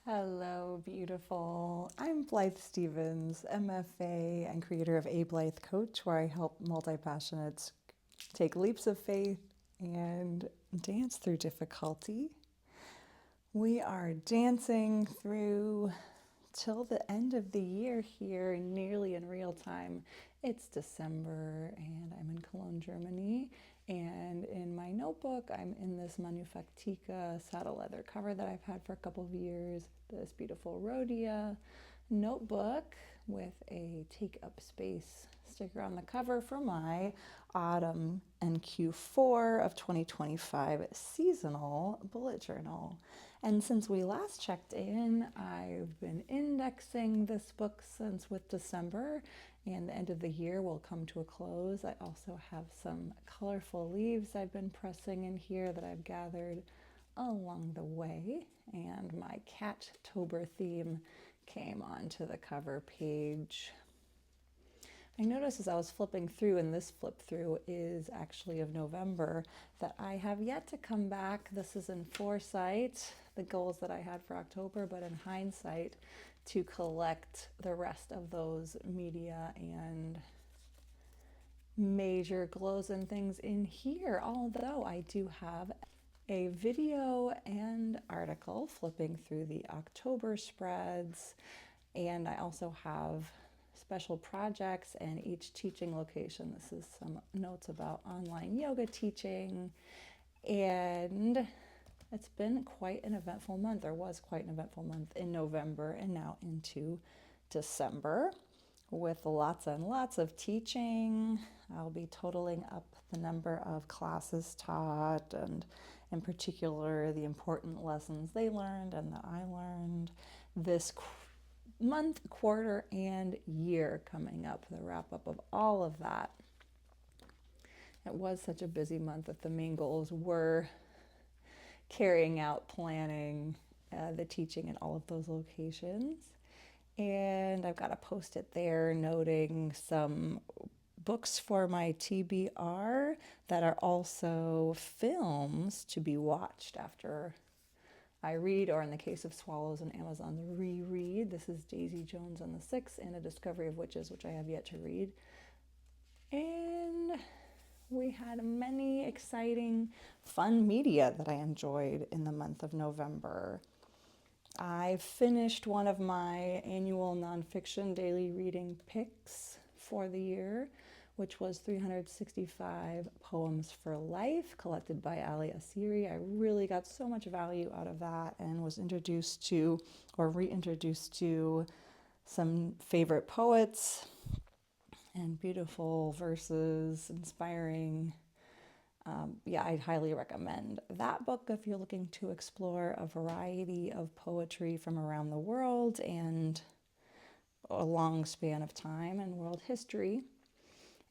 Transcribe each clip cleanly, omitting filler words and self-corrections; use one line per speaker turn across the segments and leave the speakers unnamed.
Hello, beautiful. I'm Blythe Stevens, MFA and creator of A Blythe Coach, where I help multi-passionates take leaps of faith and dance through difficulty. We are dancing through till the end of the year here, nearly in real time. It's December and I'm in Cologne, Germany. And in my notebook, I'm in this Manufactica saddle leather cover that I've had for a couple of years. This beautiful Rhodia notebook with a take up space sticker on the cover for my autumn and Q4 of 2025 seasonal bullet journal. And since we last checked in, I've been indexing this book since with December, and the end of the year will come to a close. I also have some colorful leaves I've been pressing in here that I've gathered along the way, and my Cat-tober theme came onto the cover page. I noticed as I was flipping through, and this flip through is actually of November, that I have yet to come back. This is in foresight, the goals that I had for October, but in hindsight, to collect the rest of those media and major glows and things in here, although I do have a video and article flipping through the October spreads, and I also have special projects and each teaching location. This is some notes about online yoga teaching, and it's been quite an eventful month, or was quite an eventful month in November and now into December with lots and lots of teaching. I'll be totaling up the number of classes taught, and in particular the important lessons they learned and that I learned this month, quarter, and year coming up, the wrap up of all of that. It was such a busy month that the main goals were carrying out, planning the teaching in all of those locations. And I've got a post-it there noting some books for my TBR that are also films to be watched after I read, or in the case of Swallows and Amazon, the reread. This is Daisy Jones and the Six and A Discovery of Witches, which I have yet to read. And we had many exciting, fun media that I enjoyed in the month of November. I finished one of my annual nonfiction daily reading picks for the year, which was 365 Poems for Life, collected by Ali Asiri. I really got so much value out of that and was introduced to, or reintroduced to, some favorite poets and beautiful verses, inspiring. I'd highly recommend that book if you're looking to explore a variety of poetry from around the world and a long span of time in world history.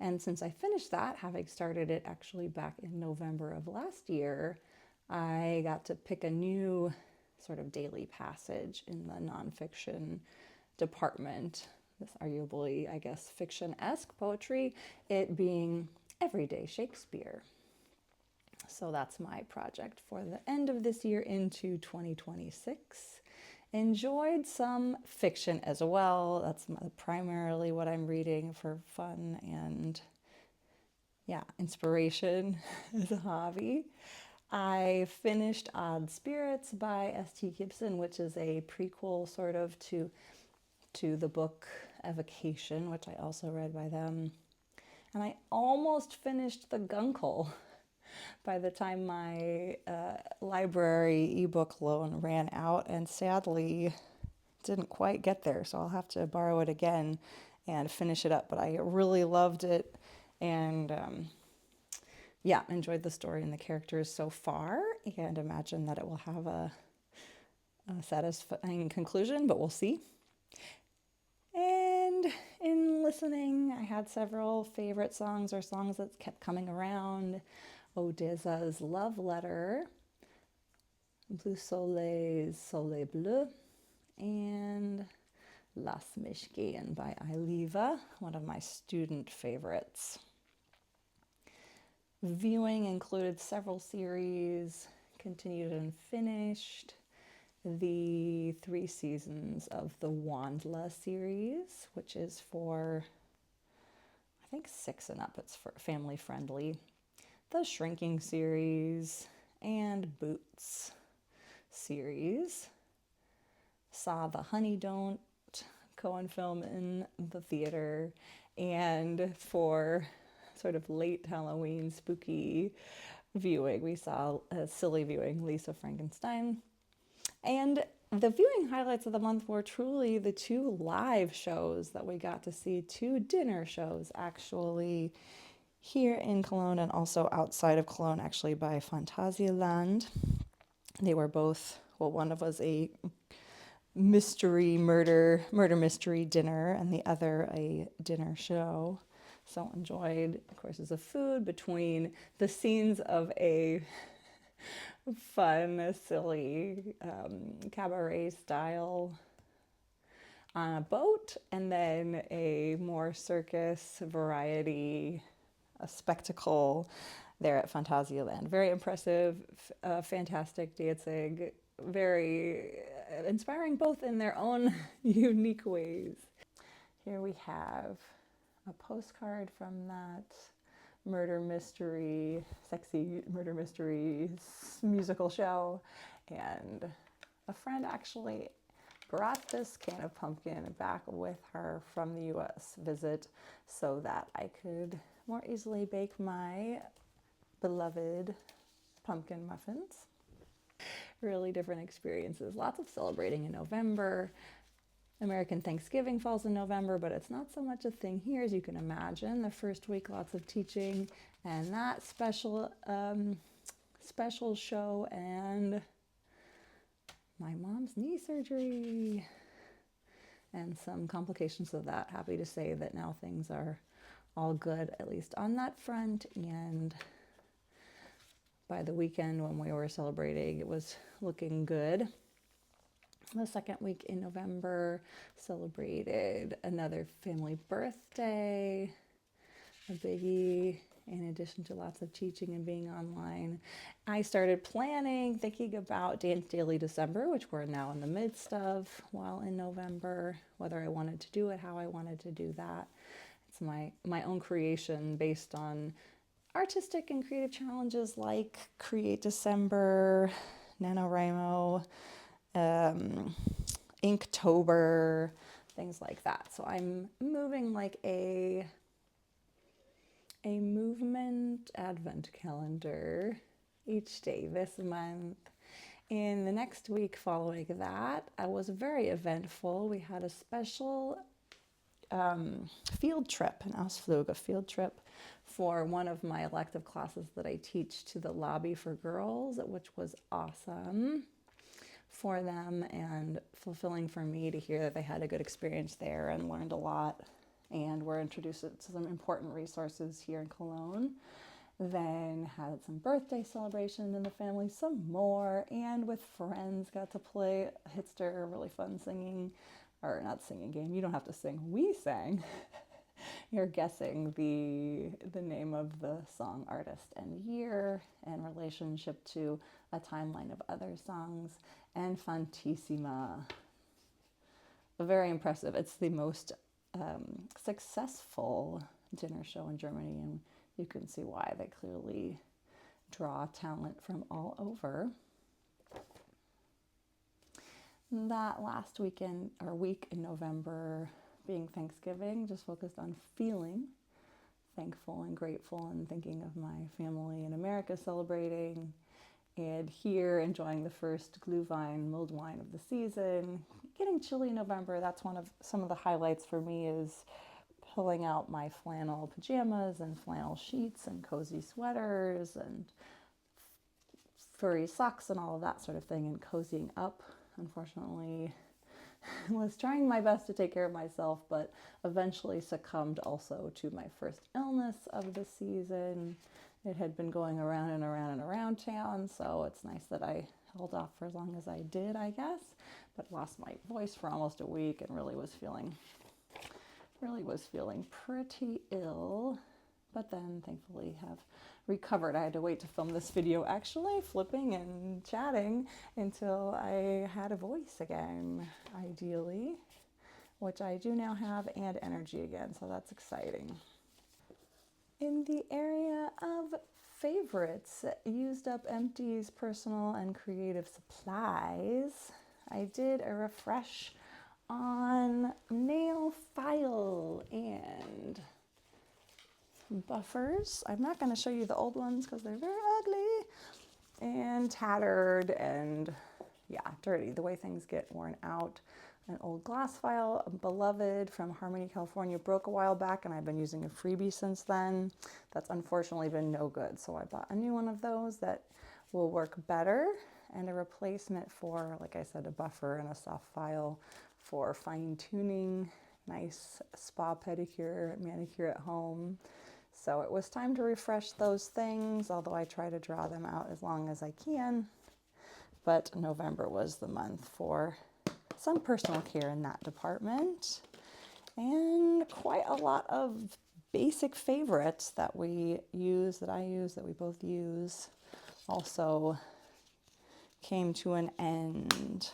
And since I finished that, having started it actually back in November of last year, I got to pick a new sort of daily passage in the nonfiction department. This arguably, I guess, fiction-esque poetry, it being everyday Shakespeare. So that's my project for the end of this year into 2026. Enjoyed some fiction as well. That's primarily what I'm reading for fun and inspiration as a hobby. I finished Odd Spirits by S.T. Gibson, which is a prequel sort of to the book Evocation, which I also read by them. And I almost finished The Guncle by the time my library ebook loan ran out, and sadly didn't quite get there, so I'll have to borrow it again and finish it up. But I really loved it, and enjoyed the story and the characters so far, and imagine that it will have a satisfying conclusion, but we'll see. And in listening, I had several favorite songs, or songs that kept coming around. Odeza's Love Letter, Blue Soleil's Soleil Bleu, and Lass mich gehen by Ailiva, one of my student favorites. Viewing included several series, continued and finished, the 3 seasons of the Wandla series, which is for, I think, 6 and up. It's for family friendly. The Shrinking series and Boots series. Saw the Honey Don't Cohen film in the theater, and for sort of late Halloween spooky viewing, we saw a silly viewing, Lisa Frankenstein. And the viewing highlights of the month were truly the 2 live shows that we got to see, 2 dinner shows actually, here in Cologne and also outside of Cologne, actually by Phantasialand. They were both, well, one of was a murder mystery dinner, and the other a dinner show. So enjoyed courses of food between the scenes of a fun, silly cabaret style on a boat, and then a more circus variety, a spectacle there at Phantasialand. Very impressive, fantastic dancing, very inspiring both in their own unique ways. Here we have a postcard from that sexy murder mystery musical show, and a friend actually brought this can of pumpkin back with her from the US visit so that I could more easily bake my beloved pumpkin muffins. Really different experiences, lots of celebrating in November. American Thanksgiving falls in November, but it's not so much a thing here as you can imagine. The first week, lots of teaching, and that special show, and my mom's knee surgery, and some complications of that. Happy to say that now things are all good, at least on that front, and by the weekend when we were celebrating, it was looking good. The second week in November, celebrated another family birthday, a biggie, in addition to lots of teaching and being online. I started thinking about Dance Daily December, which we're now in the midst of, while in November, whether I wanted to do it, how I wanted to do that. It's my own creation based on artistic and creative challenges like Create December, NaNoWriMo, Inktober, things like that. So I'm moving like a movement advent calendar each day this month. In the next week following that, I was very eventful. We had a special field trip, an Ausflug, a field trip for one of my elective classes that I teach, to the lobby for girls, which was awesome for them and fulfilling for me to hear that they had a good experience there and learned a lot and were introduced to some important resources here in Cologne. Then had some birthday celebration in the family, some more, and with friends got to play Hitster, a really fun singing, or not singing game, you don't have to sing, we sang. You're guessing the name of the song, artist, and year, and relationship to a timeline of other songs, and Fantissima. Very impressive. It's the most successful dinner show in Germany, and you can see why. They clearly draw talent from all over. That last week in November, being Thanksgiving, just focused on feeling thankful and grateful and thinking of my family in America celebrating, and here enjoying the first Glühwein, mulled wine of the season. Getting chilly in November, that's some of the highlights for me, is pulling out my flannel pajamas and flannel sheets and cozy sweaters and furry socks and all of that sort of thing, and cozying up. Unfortunately, was trying my best to take care of myself, but eventually succumbed also to my first illness of the season. It had been going around and around and around town, so it's nice that I held off for as long as I did, I guess, but lost my voice for almost a week and really was feeling pretty ill, but then thankfully have recovered. I had to wait to film this video actually, flipping and chatting until I had a voice again, ideally, which I do now have, and energy again, so that's exciting. In the area of favorites, used up Empties personal and creative supplies, I did a refresh on nail file and buffers. I'm not going to show you the old ones because they're very ugly and tattered and dirty, the way things get worn out. An old glass file, a beloved from Harmony, California, broke a while back and I've been using a freebie since then. That's unfortunately been no good, so I bought a new one of those that will work better, and a replacement for, like I said, a buffer and a soft file for fine-tuning, nice spa pedicure, manicure at home. So it was time to refresh those things, although I try to draw them out as long as I can. But November was the month for some personal care in that department, and quite a lot of basic favorites that we use, that I use, that we both use, also came to an end.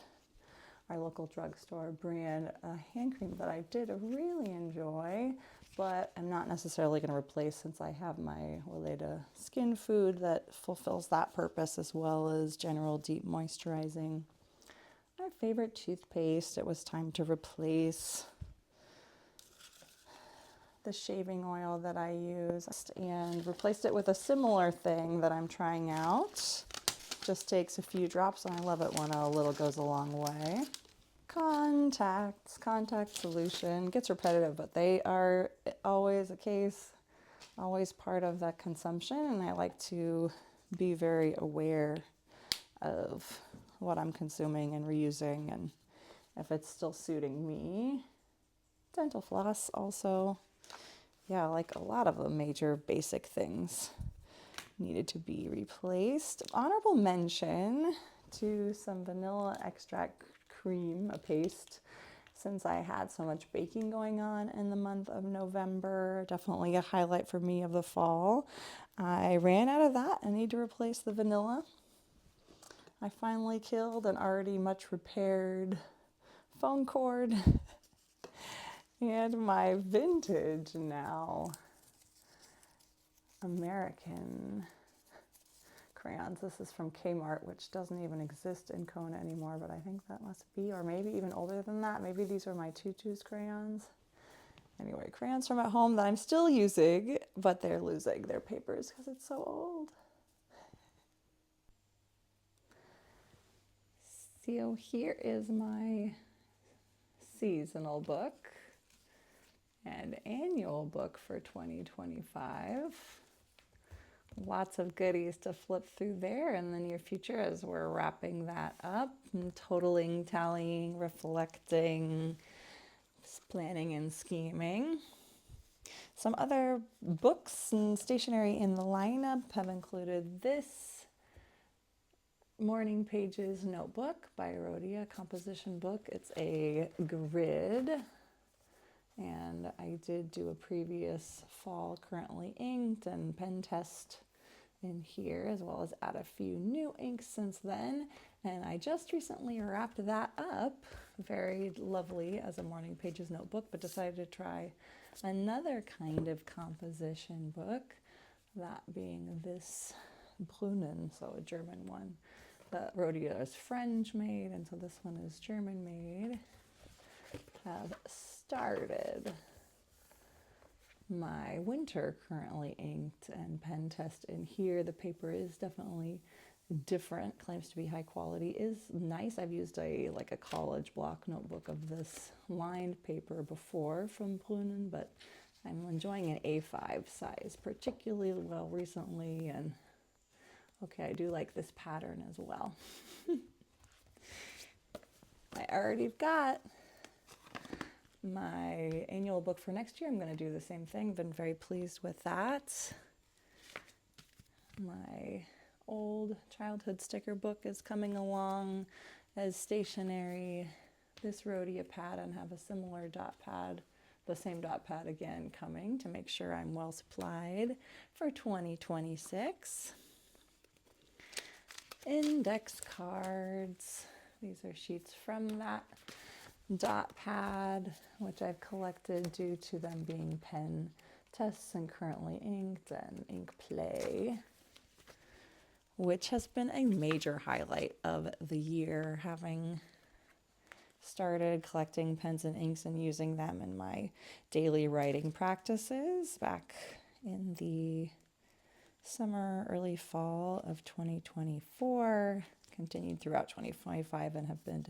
Our local drugstore brand hand cream that I did really enjoy, but I'm not necessarily going to replace, since I have my Weleda skin food that fulfills that purpose, as well as general deep moisturizing. My favorite toothpaste, it was time to replace the shaving oil that I used and replaced it with a similar thing that I'm trying out. Just takes a few drops, and I love it when a little goes a long way. Contact solution, gets repetitive, but they are always a case, always part of that consumption, and I like to be very aware of what I'm consuming and reusing, and if it's still suiting me. Dental floss also, like a lot of the major basic things needed to be replaced. Honorable mention to some vanilla extract cream, a paste, since I had so much baking going on in the month of November. Definitely a highlight for me of the fall. I ran out of that and need to replace the vanilla. I finally killed an already much repaired phone cord and my vintage now American crayons. This is from Kmart, which doesn't even exist in Kona anymore, but I think that must be, or maybe even older than that. Maybe these are my Tutu's crayons. Anyway, crayons from at home that I'm still using, but they're losing their papers because it's so old. So here is my seasonal book and annual book for 2025. Lots of goodies to flip through there in the near future as we're wrapping that up and totaling, tallying, reflecting, planning and scheming. Some other books and stationery in the lineup have included this Morning Pages notebook by Rhodia, composition book. It's a grid, and I did do a previous fall currently inked and pen test in here, as well as add a few new inks since then, and I just recently wrapped that up, very lovely as a Morning Pages notebook, but decided to try another kind of composition book, that being this Brunnen, so a German one. The Rhodia is French made, and so this one is German made. Have started my winter currently inked and pen test in here. The paper is definitely different, claims to be high quality, is nice. I've used a college block notebook of this lined paper before from Brunnen, but I'm enjoying an A5 size particularly well recently, and okay, I do like this pattern as well. I already got my annual book for next year. I'm going to do the same thing. Been very pleased with that. My old childhood sticker book is coming along as stationery. This Rhodia pad, and have a similar dot pad, the same dot pad again coming to make sure I'm well supplied for 2026. Index cards. These are sheets from that dot pad, which I've collected due to them being pen tests and currently inked, and ink play, which has been a major highlight of the year, having started collecting pens and inks and using them in my daily writing practices back in the summer, early fall of 2024, continued throughout 2025, and have been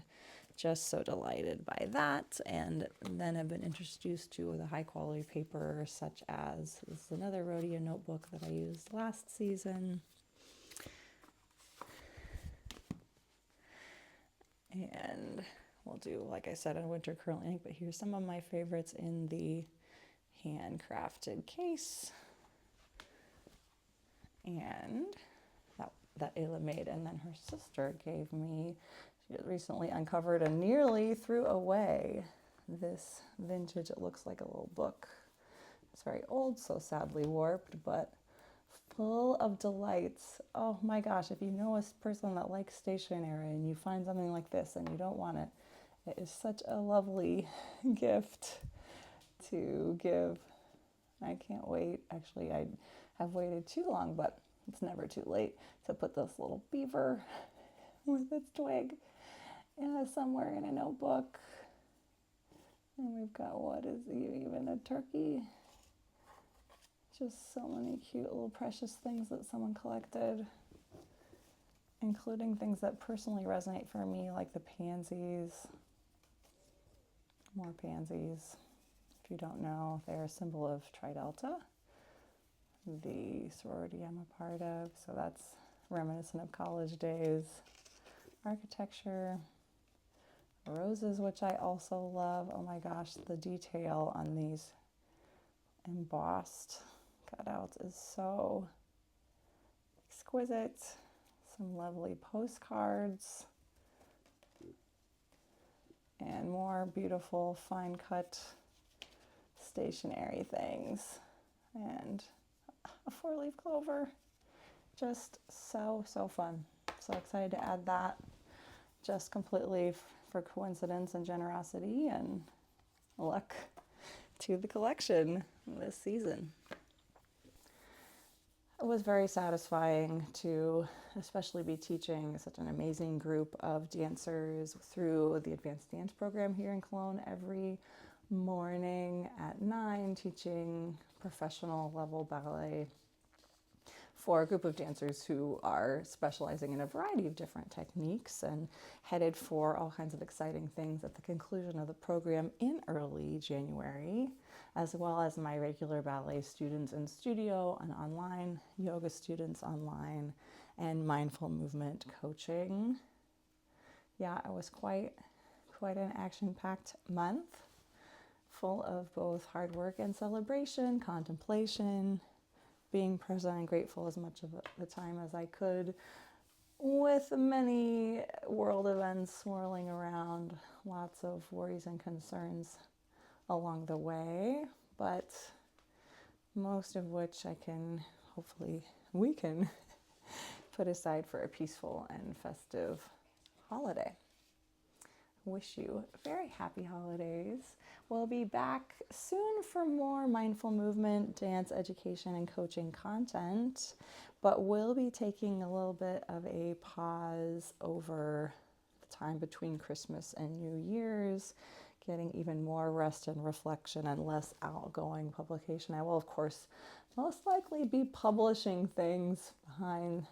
just so delighted by that, and then have been introduced to the high quality paper, such as this is another Rhodia notebook that I used last season. And we'll do, like I said, a winter curl ink, but here's some of my favorites in the handcrafted case. And that Ayla made, and then her sister gave me, she recently uncovered and nearly threw away this vintage, it looks like a little book. It's very old, so sadly warped, but full of delights. Oh my gosh, if you know a person that likes stationery and you find something like this and you don't want it, it is such a lovely gift to give. I can't wait. Actually, I have waited too long, but it's never too late to put this little beaver with its twig somewhere in a notebook. And we've got, what is even a turkey? Just so many cute little precious things that someone collected, including things that personally resonate for me, like the pansies. More pansies. If you don't know, they're a symbol of Tri Delta, the sorority I'm a part of, so that's reminiscent of college days. Architecture, roses, which I also love. Oh my gosh, the detail on these embossed cutouts is so exquisite. Some lovely postcards and more beautiful fine cut stationery things, and a 4-leaf clover. Just so fun. So excited to add that, just completely for coincidence and generosity and luck, to the collection this season. It was very satisfying to especially be teaching such an amazing group of dancers through the advanced dance program here in Cologne every morning at 9, teaching professional level ballet for a group of dancers who are specializing in a variety of different techniques and headed for all kinds of exciting things at the conclusion of the program in early January, as well as my regular ballet students in studio and online, yoga students online, and mindful movement coaching. Yeah, it was quite an action-packed month, full of both hard work and celebration, contemplation, being present and grateful as much of the time as I could, with many world events swirling around, lots of worries and concerns along the way, but most of which we can put aside for a peaceful and festive holiday. Wish you very happy holidays. We'll be back soon for more mindful movement, dance, education, and coaching content, but we'll be taking a little bit of a pause over the time between Christmas and New Year's, getting even more rest and reflection and less outgoing publication. I will, of course, most likely be publishing things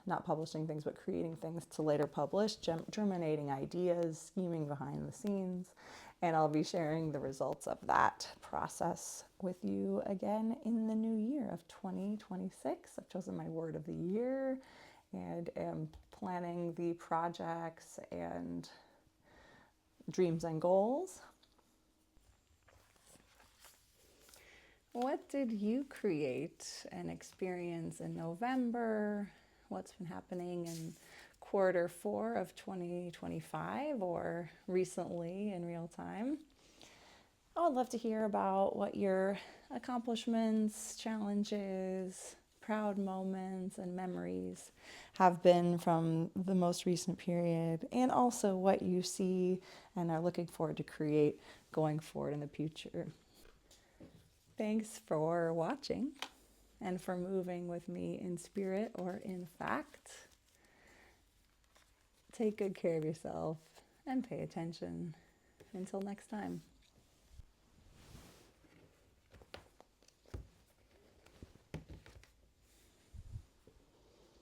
not publishing things, but creating things to later publish, germinating ideas, scheming behind the scenes, and I'll be sharing the results of that process with you again in the new year of 2026. I've chosen my word of the year and am planning the projects and dreams and goals. What did you create and experience in November? What's been happening in quarter 4 of 2025 or recently in real time? I would love to hear about what your accomplishments, challenges, proud moments, and memories have been from the most recent period, and also what you see and are looking forward to create going forward in the future. Thanks for watching and for moving with me in spirit or in fact. Take good care of yourself and pay attention. Until next time.